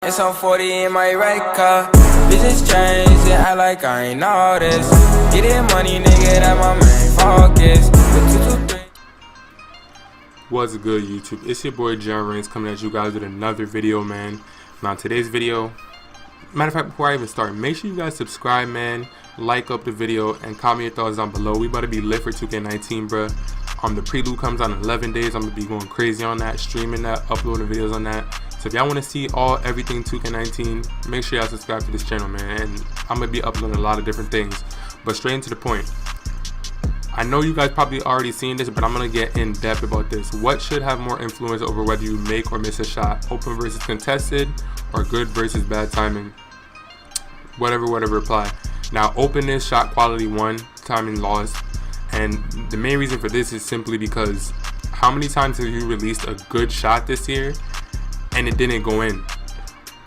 It's on 40 in my right car. Bitches change, they act like I ain't all this. Get it money, nigga, that my main focus. The 223. What's good, YouTube? It's your boy John Reigns coming at you guys with another video, man. Now today's video, matter of fact, before I even start, make sure you guys subscribe, man, like up the video, and comment your thoughts down below. We about to be lit for 2K19, bruh. The prelude comes out in 11 days. I'm gonna be going crazy on that, streaming that, uploading videos on that. So if y'all want to see everything 2K19, make sure y'all subscribe to this channel, man. And I'm gonna be uploading a lot of different things. But straight into the point, I know you guys probably already seen this, but I'm gonna get in depth about this. What should have more influence over whether you make or miss a shot? Open versus contested, or good versus bad timing? Whatever apply. Now, openness, shot quality won, timing lost. And the main reason for this is simply because how many times have you released a good shot this year and it didn't go in?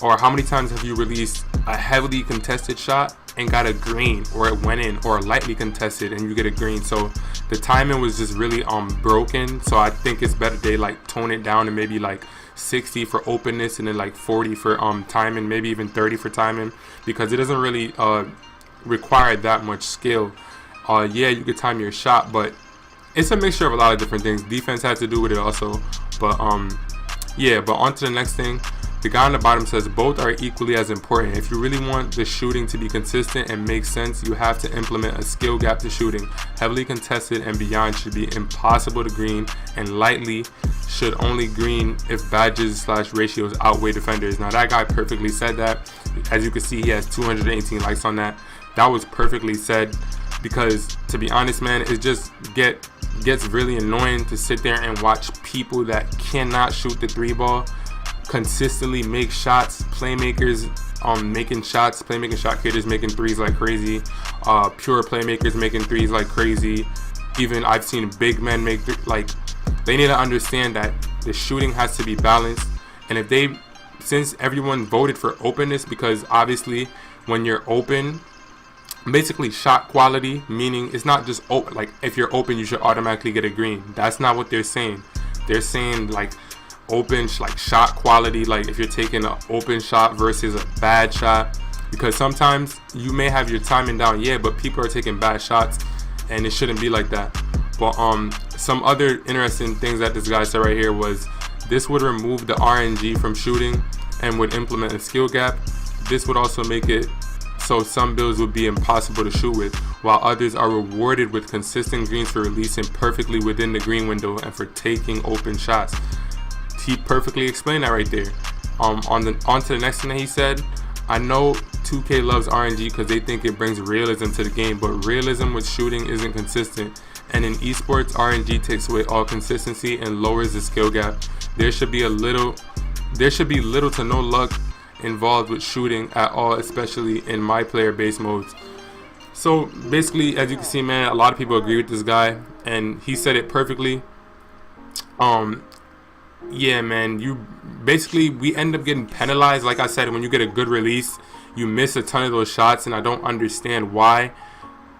Or how many times have you released a heavily contested shot and got a green, or it went in, or lightly contested and you get a green? So the timing was just really broken. So I think it's better they like tone it down and maybe like 60 for openness and then like 40 for timing, maybe even 30 for timing, because it doesn't really require that much skill. Yeah, you could time your shot, but it's a mixture of a lot of different things. Defense has to do with it also, but yeah. But on to the next thing. The guy on the bottom says both are equally as important. If you really want the shooting to be consistent and make sense, you have to implement a skill gap to shooting. Heavily contested and beyond should be impossible to green, and lightly should only green if badges / ratios outweigh defenders. Now that guy perfectly said that. As you can see, he has 218 likes on that. That was perfectly said, because to be honest, man, it just gets really annoying to sit there and watch people that cannot shoot the 3-ball consistently make shots, playmakers making shots, playmaking shot creators making threes like crazy, pure playmakers making threes like crazy. Even I've seen big men make they need to understand that the shooting has to be balanced. And since everyone voted for openness, because obviously when you're open, basically shot quality, meaning it's not just open, like if you're open you should automatically get a green. That's not what they're saying. They're saying like open, like shot quality, like if you're taking an open shot versus a bad shot, because sometimes you may have your timing down, yeah, but people are taking bad shots and it shouldn't be like that. But some other interesting things that this guy said right here was this would remove the RNG from shooting and would implement a skill gap. This would also make it so some builds would be impossible to shoot with, while others are rewarded with consistent greens for releasing perfectly within the green window and for taking open shots. He perfectly explained that right there. On to the next thing that he said, I know 2K loves RNG because they think it brings realism to the game, but realism with shooting isn't consistent. And in esports, RNG takes away all consistency and lowers the skill gap. There should be little to no luck involved with shooting at all, especially in my player base modes. So basically, as you can see, man, a lot of people agree with this guy, and he said it perfectly. Yeah, man, we end up getting penalized. Like I said, when you get a good release, you miss a ton of those shots, and I don't understand why.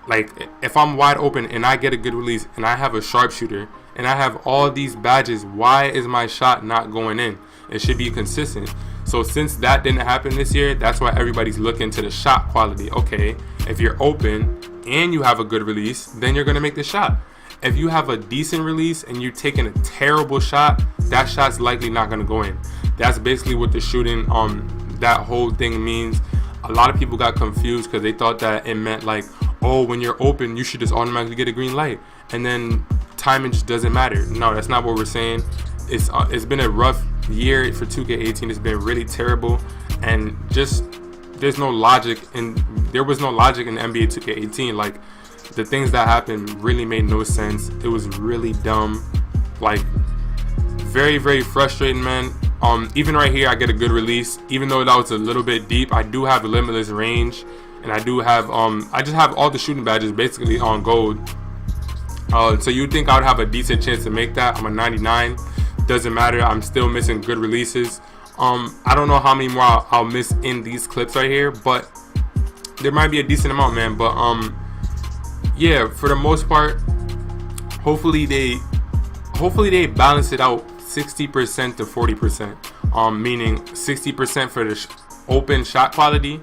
Like, if I'm wide open and I get a good release and I have a sharpshooter and I have all these badges, why is my shot not going in? It should be consistent. So since that didn't happen this year, that's why everybody's looking to the shot quality. Okay, if you're open and you have a good release, then you're gonna make the shot. If you have a decent release and you're taking a terrible shot, that shot's likely not gonna go in. That's basically what the shooting that whole thing means. A lot of people got confused because they thought that it meant like, oh, when you're open you should just automatically get a green light and then timing just doesn't matter. No, that's not what we're saying. It's been a rough year for 2K18. It's been really terrible, and just there was no logic in the NBA 2K18. Like, the things that happened really made no sense. It was really dumb, like very frustrating, man. Even right here I get a good release, even though that was a little bit deep. I do have a limitless range, and I do have I just have all the shooting badges basically on gold. So you'd think I would have a decent chance to make that. I'm a 99. Doesn't matter, I'm still missing good releases. I don't know how many more I'll miss in these clips right here, but there might be a decent amount, man. But yeah, for the most part, hopefully they balance it out 60% to 40%. meaning 60% for the open shot quality,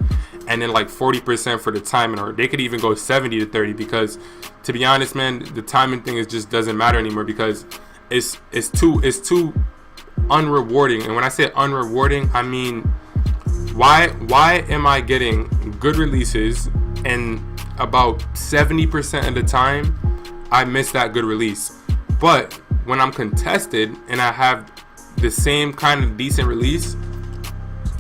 and then like 40% for the timing, or they could even go 70 to 30, because to be honest, man, the timing thing is just doesn't matter anymore, because it's too unrewarding. And when I say unrewarding, I mean, why am I getting good releases and about 70% of the time I miss that good release? But when I'm contested and I have the same kind of decent release,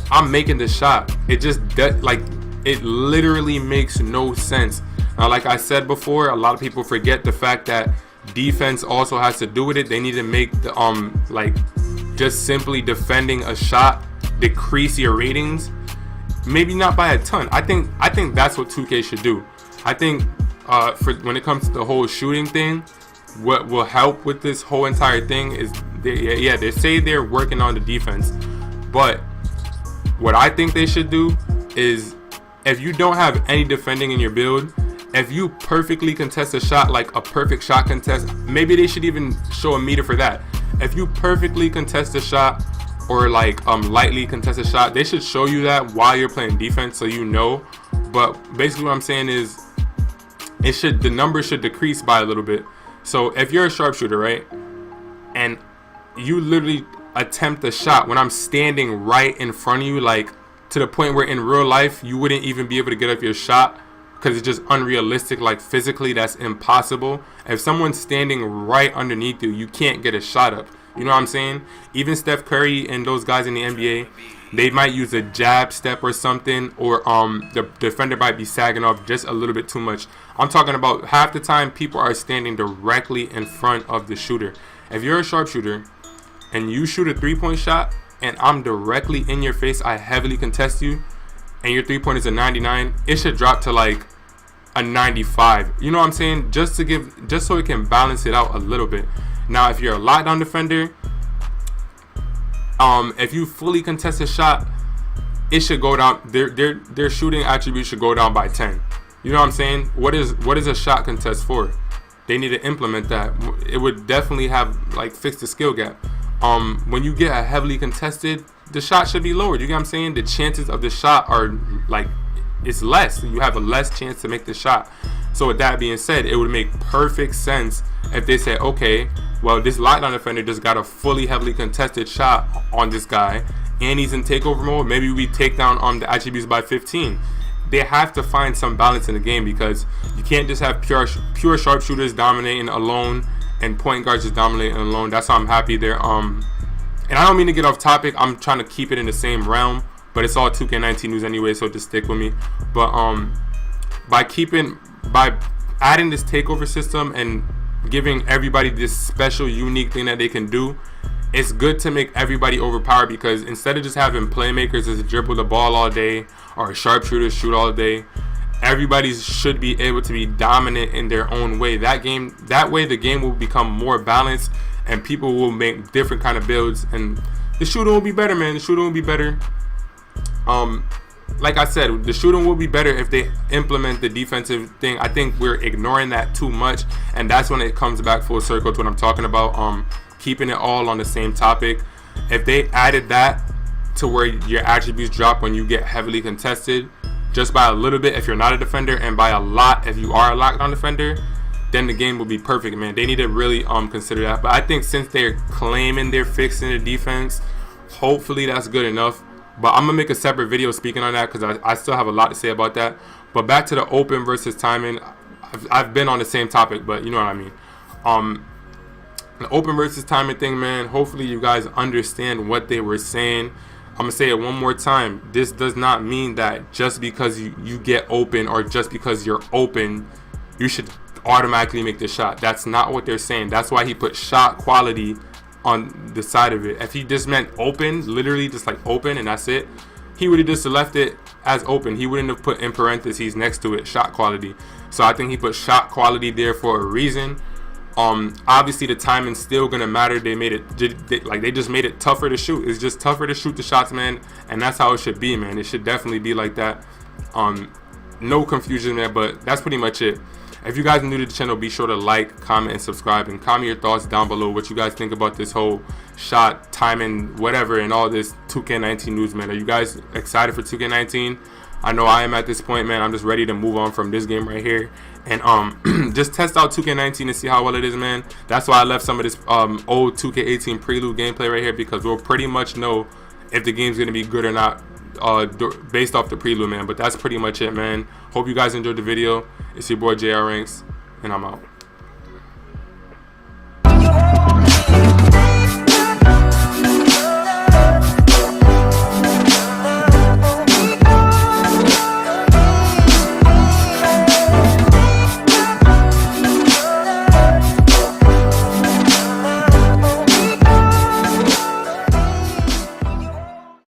I'm making the shot. It just it literally makes no sense. Now, like I said before, a lot of people forget the fact that defense also has to do with it. They need to make the like just simply defending a shot decrease your ratings, maybe not by a ton. I think that's what 2K should do. I think for when it comes to the whole shooting thing, what will help with this whole entire thing is they say they're working on the defense, but what I think they should do is, if you don't have any defending in your build, if you perfectly contest a shot, like a perfect shot contest, maybe they should even show a meter for that. If you perfectly contest a shot, or like lightly contest a shot, they should show you that while you're playing defense, so you know. But basically what I'm saying is, the number should decrease by a little bit. So if you're a sharpshooter, right, and you literally attempt a shot when I'm standing right in front of you, like to the point where in real life you wouldn't even be able to get up your shot, because it's just unrealistic. Like physically that's impossible. If someone's standing right underneath you, you can't get a shot up. You know what I'm saying? Even Steph Curry and those guys in the NBA, they might use a jab step or something, or the defender might be sagging off just a little bit too much. I'm talking about half the time people are standing directly in front of the shooter. If you're a sharpshooter and you shoot a 3-point shot and I'm directly in your face, I heavily contest you, and your 3-point is a 99, it should drop to like a 95. You know what I'm saying? Just so it can balance it out a little bit. Now, if you're a lockdown defender, if you fully contest a shot, it should go down. Their shooting attributes should go down by 10. You know what I'm saying? What is a shot contest for? They need to implement that. It would definitely have like fix the skill gap. When you get a heavily contested, the shot should be lowered. You get what I'm saying? The chances of the shot are like, it's less. You have a less chance to make the shot. So with that being said, it would make perfect sense if they say, okay, well, this lockdown defender just got a fully heavily contested shot on this guy, and he's in takeover mode. Maybe we take down the attributes by 15. They have to find some balance in the game, because you can't just have pure sharpshooters dominating alone and point guards just dominating alone. That's why I'm happy there. And I don't mean to get off topic. I'm trying to keep it in the same realm, but it's all 2K19 news anyway, so just stick with me. But by adding this takeover system and giving everybody this special unique thing that they can do, it's good to make everybody overpowered, because instead of just having playmakers just dribble the ball all day or sharpshooters shoot all day, everybody should be able to be dominant in their own way. That way the game will become more balanced, and people will make different kind of builds, and the shooting will be better, man. The shooting will be better. Like I said, the shooting will be better if they implement the defensive thing. I think we're ignoring that too much, and that's when it comes back full circle to what I'm talking about. Keeping it all on the same topic. If they added that to where your attributes drop when you get heavily contested, just by a little bit if you're not a defender, and by a lot if you are a lockdown defender, then the game will be perfect, man. They need to really consider that. But I think since they're claiming they're fixing the defense, hopefully that's good enough. But I'm going to make a separate video speaking on that, because I still have a lot to say about that. But back to the open versus timing. I've been on the same topic, but you know what I mean. The open versus timing thing, man, hopefully you guys understand what they were saying. I'm going to say it one more time. This does not mean that just because you get open, or just because you're open, you should automatically make the shot. That's not what they're saying. That's why he put shot quality on the side of it. If he just meant open, literally just like open and that's it, he would have just left it as open. He wouldn't have put in parentheses next to it shot quality. So I think he put shot quality there for a reason. Obviously the timing's still gonna matter. They made it they just made it tougher to shoot. It's just tougher to shoot the shots, man, and that's how it should be, man. It should definitely be like that. No confusion there, but that's pretty much it. If you guys are new to the channel, be sure to like, comment, and subscribe, and comment your thoughts down below what you guys think about this whole shot, timing, whatever, and all this 2K19 news, man. Are you guys excited for 2K19? I know I am at this point, man. I'm just ready to move on from this game right here and just test out 2K19 and see how well it is, man. That's why I left some of this old 2K18 prelude gameplay right here, because we'll pretty much know if the game's gonna be good or not based off the prelude, man. But that's pretty much it, man. Hope you guys enjoyed the video. It's your boy JR Ranks, and I'm out.